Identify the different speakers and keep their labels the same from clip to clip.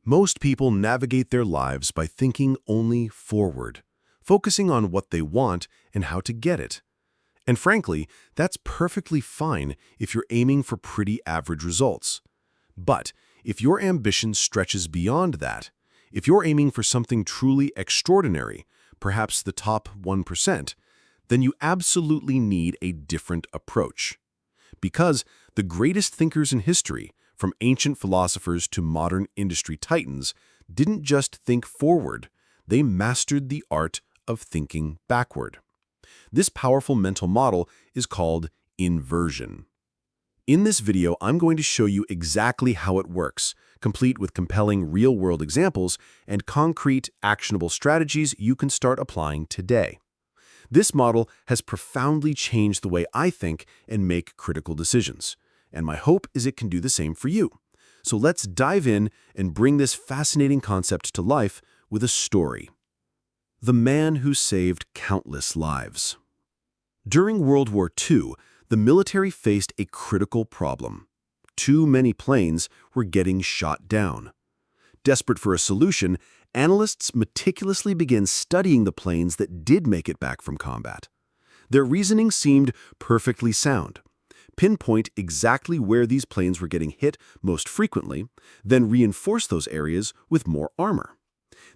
Speaker 1: Most people navigate their lives by thinking only forward, focusing on what they want and how to get it. And frankly, that's perfectly fine if you're aiming for pretty average results. But if your ambition stretches beyond that, if you're aiming for something truly extraordinary, perhaps the top 1%, then you absolutely need a different approach. Because the greatest thinkers in history, from ancient philosophers to modern industry titans, didn't just think forward, they mastered the art of thinking backward. This powerful mental model is called inversion. In this video, I'm going to show you exactly how it works, complete with compelling real-world examples and concrete, actionable strategies you can start applying today. This model has profoundly changed the way I think and make critical decisions, and my hope is it can do the same for you. So let's dive in and bring this fascinating concept to life with a story. The man who saved countless lives. During World War II, the military faced a critical problem. Too many planes were getting shot down. Desperate for a solution, analysts meticulously began studying the planes that did make it back from combat. Their reasoning seemed perfectly sound. Pinpoint exactly where these planes were getting hit most frequently, then reinforce those areas with more armor.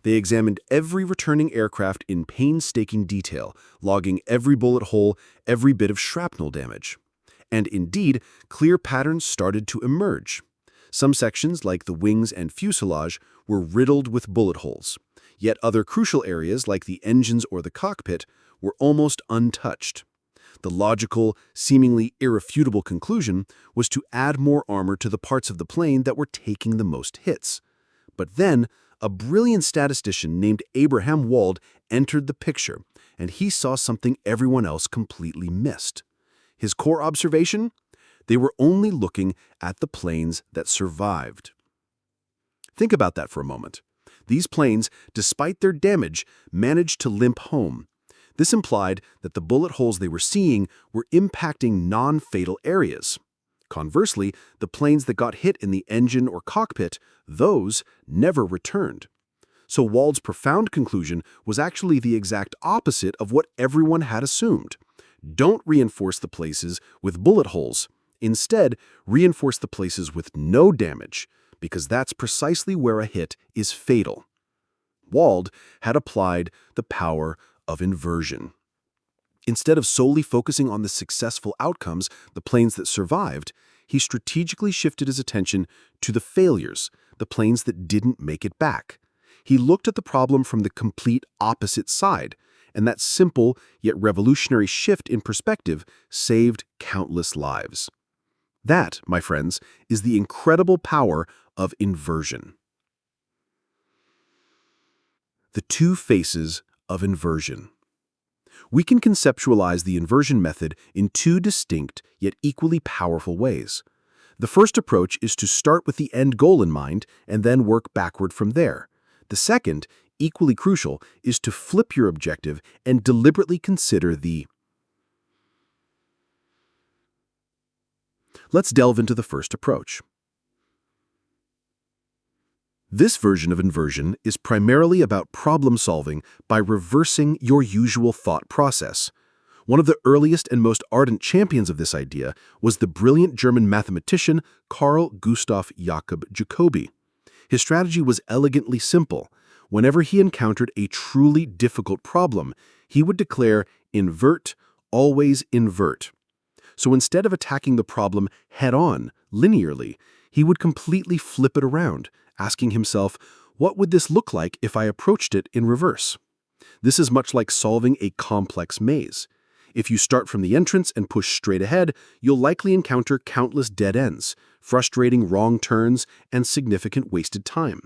Speaker 1: They examined every returning aircraft in painstaking detail, logging every bullet hole, every bit of shrapnel damage. And indeed, clear patterns started to emerge. Some sections, like the wings and fuselage, were riddled with bullet holes. Yet other crucial areas, like the engines or the cockpit, were almost untouched. The logical, seemingly irrefutable conclusion was to add more armor to the parts of the plane that were taking the most hits. But then, a brilliant statistician named Abraham Wald entered the picture, and he saw something everyone else completely missed. His core observation? They were only looking at the planes that survived. Think about that for a moment. These planes, despite their damage, managed to limp home. This implied that the bullet holes they were seeing were impacting non-fatal areas. Conversely, the planes that got hit in the engine or cockpit, those never returned. So Wald's profound conclusion was actually the exact opposite of what everyone had assumed. Don't reinforce the places with bullet holes. Instead, reinforce the places with no damage, because that's precisely where a hit is fatal. Wald had applied the power of inversion. Instead of solely focusing on the successful outcomes, the planes that survived, he strategically shifted his attention to the failures, the planes that didn't make it back. He looked at the problem from the complete opposite side, and that simple yet revolutionary shift in perspective saved countless lives. That, my friends, is the incredible power of inversion. The two faces of inversion. We can conceptualize the inversion method in two distinct yet equally powerful ways. The first approach is to start with the end goal in mind and then work backward from there. The second, equally crucial, is to flip your objective and deliberately consider the. Let's delve into the first approach. This version of inversion is primarily about problem-solving by reversing your usual thought process. One of the earliest and most ardent champions of this idea was the brilliant German mathematician Carl Gustav Jakob Jacobi. His strategy was elegantly simple. Whenever he encountered a truly difficult problem, he would declare, "Invert, always invert." So instead of attacking the problem head-on, linearly, he would completely flip it around, asking himself, what would this look like if I approached it in reverse? This is much like solving a complex maze. If you start from the entrance and push straight ahead, you'll likely encounter countless dead ends, frustrating wrong turns, and significant wasted time.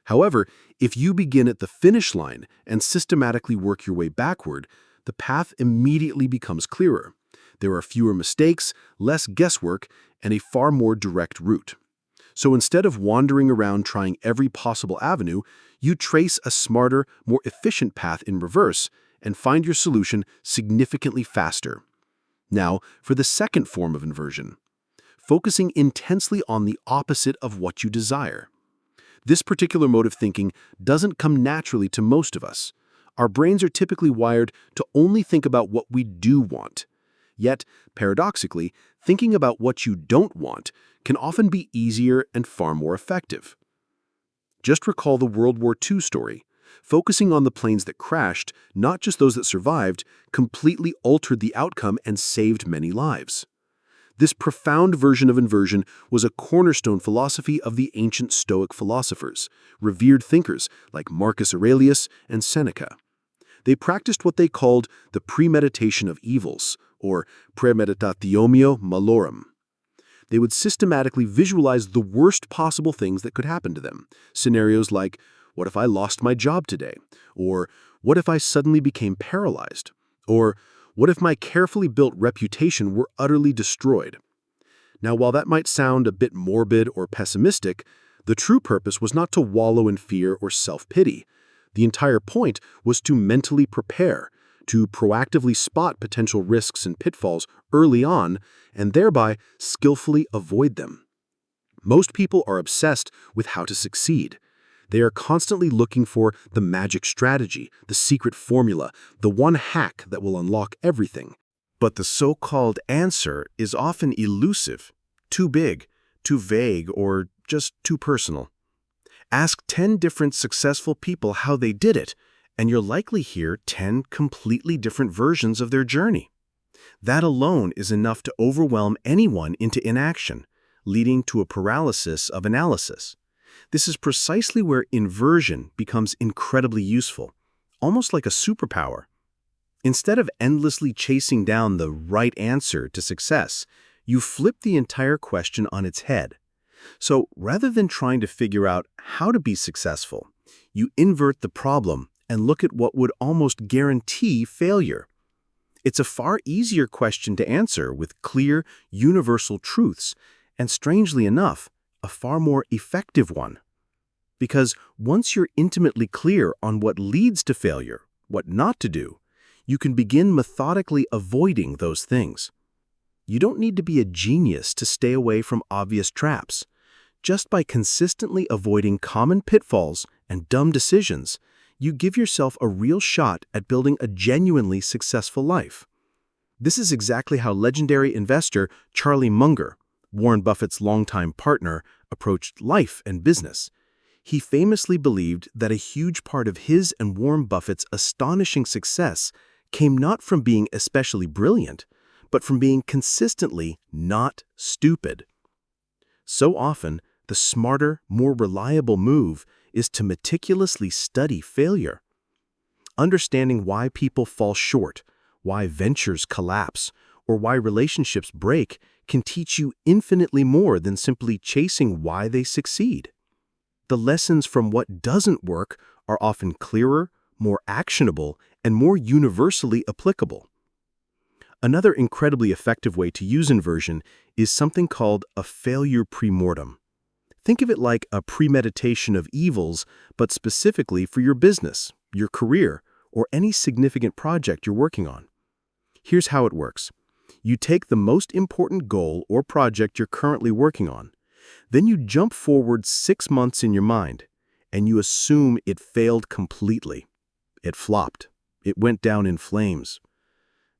Speaker 1: However, if you begin at the finish line and systematically work your way backward, the path immediately becomes clearer. There are fewer mistakes, less guesswork, and a far more direct route. So instead of wandering around trying every possible avenue, you trace a smarter, more efficient path in reverse and find your solution significantly faster. Now, for the second form of inversion, focusing intensely on the opposite of what you desire. This particular mode of thinking doesn't come naturally to most of us. Our brains are typically wired to only think about what we do want. Yet, paradoxically, thinking about what you don't want can often be easier and far more effective. Just recall the World War II story. Focusing on the planes that crashed, not just those that survived, completely altered the outcome and saved many lives. This profound version of inversion was a cornerstone philosophy of the ancient Stoic philosophers, revered thinkers like Marcus Aurelius and Seneca. They practiced what they called the premeditation of evils, or premeditatio malorum. They would systematically visualize the worst possible things that could happen to them. Scenarios like, what if I lost my job today? Or what if I suddenly became paralyzed? Or what if my carefully built reputation were utterly destroyed? Now, while that might sound a bit morbid or pessimistic, the true purpose was not to wallow in fear or self-pity. The entire point was to mentally prepare, to proactively spot potential risks and pitfalls early on, and thereby skillfully avoid them. Most people are obsessed with how to succeed. They are constantly looking for the magic strategy, the secret formula, the one hack that will unlock everything. But the so-called answer is often elusive, too big, too vague, or just too personal. Ask 10 different successful people how they did it, and you'll likely hear 10 completely different versions of their journey. That alone is enough to overwhelm anyone into inaction, leading to a paralysis of analysis. This is precisely where inversion becomes incredibly useful, almost like a superpower. Instead of endlessly chasing down the right answer to success, you flip the entire question on its head. So rather than trying to figure out how to be successful, you invert the problem and look at what would almost guarantee failure. It's a far easier question to answer with clear, universal truths, and strangely enough, a far more effective one. Because once you're intimately clear on what leads to failure, what not to do, you can begin methodically avoiding those things. You don't need to be a genius to stay away from obvious traps. Just by consistently avoiding common pitfalls and dumb decisions, you give yourself a real shot at building a genuinely successful life. This is exactly how legendary investor Charlie Munger, Warren Buffett's longtime partner, approached life and business. He famously believed that a huge part of his and Warren Buffett's astonishing success came not from being especially brilliant, but from being consistently not stupid. So often, the smarter, more reliable move is to meticulously study failure. Understanding why people fall short, why ventures collapse, or why relationships break can teach you infinitely more than simply chasing why they succeed. The lessons from what doesn't work are often clearer, more actionable, and more universally applicable. Another incredibly effective way to use inversion is something called a failure premortem. Think of it like a premeditation of evils, but specifically for your business, your career, or any significant project you're working on. Here's how it works. You take the most important goal or project you're currently working on. Then you jump forward 6 months in your mind, and you assume it failed completely. It flopped. It went down in flames.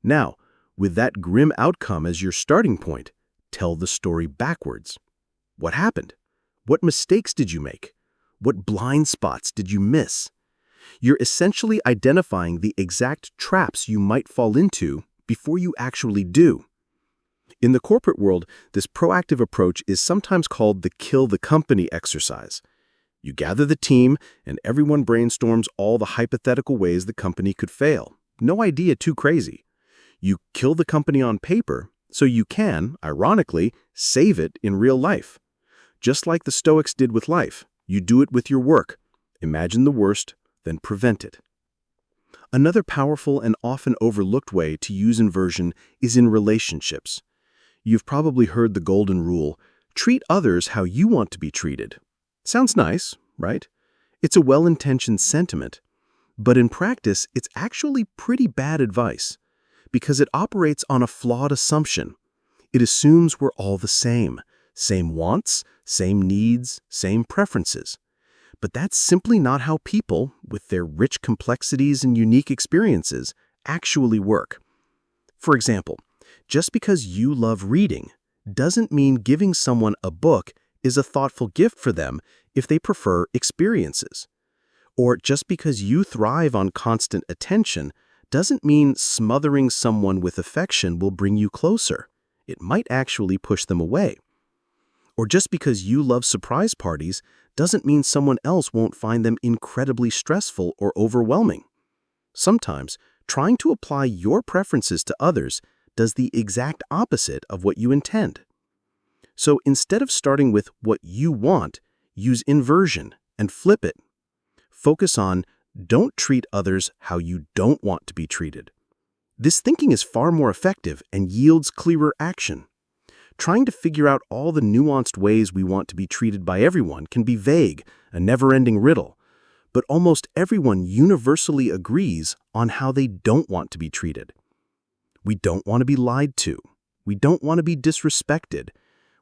Speaker 1: Now, with that grim outcome as your starting point, tell the story backwards. What happened? What mistakes did you make? What blind spots did you miss? You're essentially identifying the exact traps you might fall into before you actually do. In the corporate world, this proactive approach is sometimes called the kill the company exercise. You gather the team, and everyone brainstorms all the hypothetical ways the company could fail. No idea too crazy. You kill the company on paper, so you can, ironically, save it in real life. Just like the Stoics did with life, you do it with your work. Imagine the worst, then prevent it. Another powerful and often overlooked way to use inversion is in relationships. You've probably heard the golden rule, treat others how you want to be treated. Sounds nice, right? It's a well-intentioned sentiment. But in practice, it's actually pretty bad advice, because it operates on a flawed assumption. It assumes we're all the same wants, same needs, same preferences.
Speaker 2: But that's simply not how people, with their rich complexities and unique experiences, actually work. For example, just because you love reading doesn't mean giving someone a book is a thoughtful gift for them if they prefer experiences. Or just because you thrive on constant attention doesn't mean smothering someone with affection will bring you closer. It might actually push them away. Or just because you love surprise parties doesn't mean someone else won't find them incredibly stressful or overwhelming. Sometimes, trying to apply your preferences to others does the exact opposite of what you intend. So instead of starting with what you want, use inversion and flip it. Focus on, don't treat others how you don't want to be treated. This thinking is far more effective and yields clearer action. Trying to figure out all the nuanced ways we want to be treated by everyone can be vague, a never-ending riddle, but almost everyone universally agrees on how they don't want to be treated. We don't want to be lied to. We don't want to be disrespected.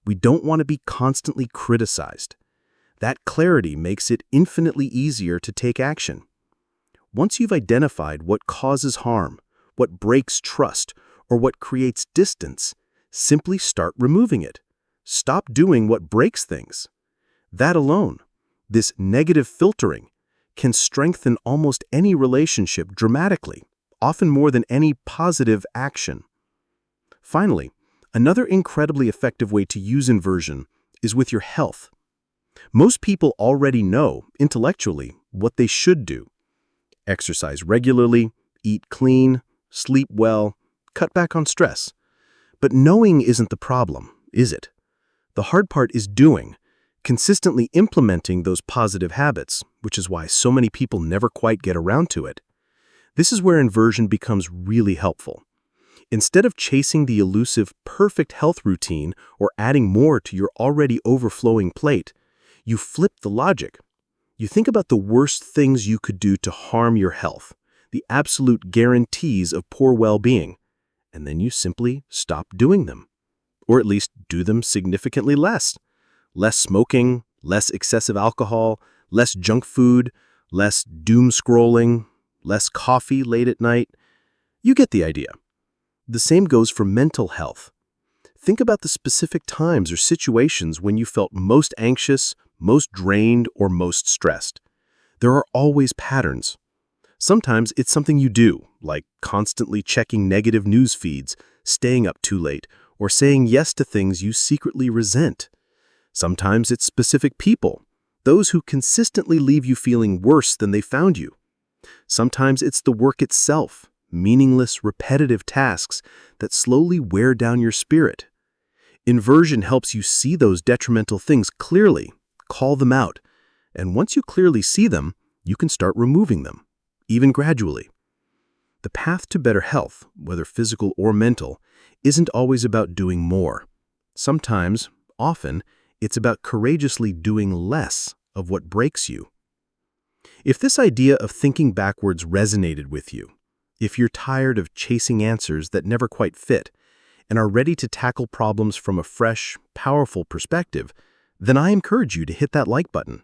Speaker 2: We don't want to be constantly criticized. That clarity makes it infinitely easier to take action. Once you've identified what causes harm, what breaks trust, or what creates distance, simply start removing it. Stop doing what breaks things. That alone, this negative filtering, can strengthen almost any relationship dramatically, often more than any positive action. Finally, another incredibly effective way to use inversion is with your health. Most people already know, intellectually, what they should do. Exercise regularly, eat clean, sleep well, cut back on stress. But knowing isn't the problem, is it? The hard part is doing, consistently implementing those positive habits, which is why so many people never quite get around to it. This is where inversion becomes really helpful. Instead of chasing the elusive perfect health routine or adding more to your already overflowing plate, you flip the logic. You think about the worst things you could do to harm your health, the absolute guarantees of poor well-being, and then you simply stop doing them. Or at least do them significantly less. Less smoking, less excessive alcohol, less junk food, less doom scrolling, less coffee late at night. You get the idea. The same goes for mental health. Think about the specific times or situations when you felt most anxious, most drained, or most stressed. There are always patterns. Sometimes it's something you do, like constantly checking negative news feeds, staying up too late, or saying yes to things you secretly resent. Sometimes it's specific people, those who consistently leave you feeling worse than they found you. Sometimes it's the work itself, meaningless, repetitive tasks that slowly wear down your spirit. Inversion helps you see those detrimental things clearly, call them out, and once you clearly see them, you can start removing them, even gradually. The path to better health, whether physical or mental, isn't always about doing more. Sometimes, often, it's about courageously doing less of what breaks you. If this idea of thinking backwards resonated with you, if you're tired of chasing answers that never quite fit, and are ready to tackle problems from a fresh, powerful perspective, then I encourage you to hit that like button.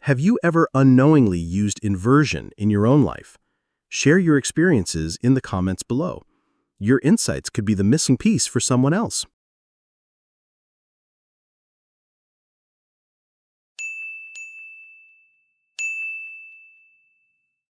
Speaker 2: Have you ever unknowingly used inversion in your own life? Share your experiences in the comments below. Your insights could be the missing piece for someone else.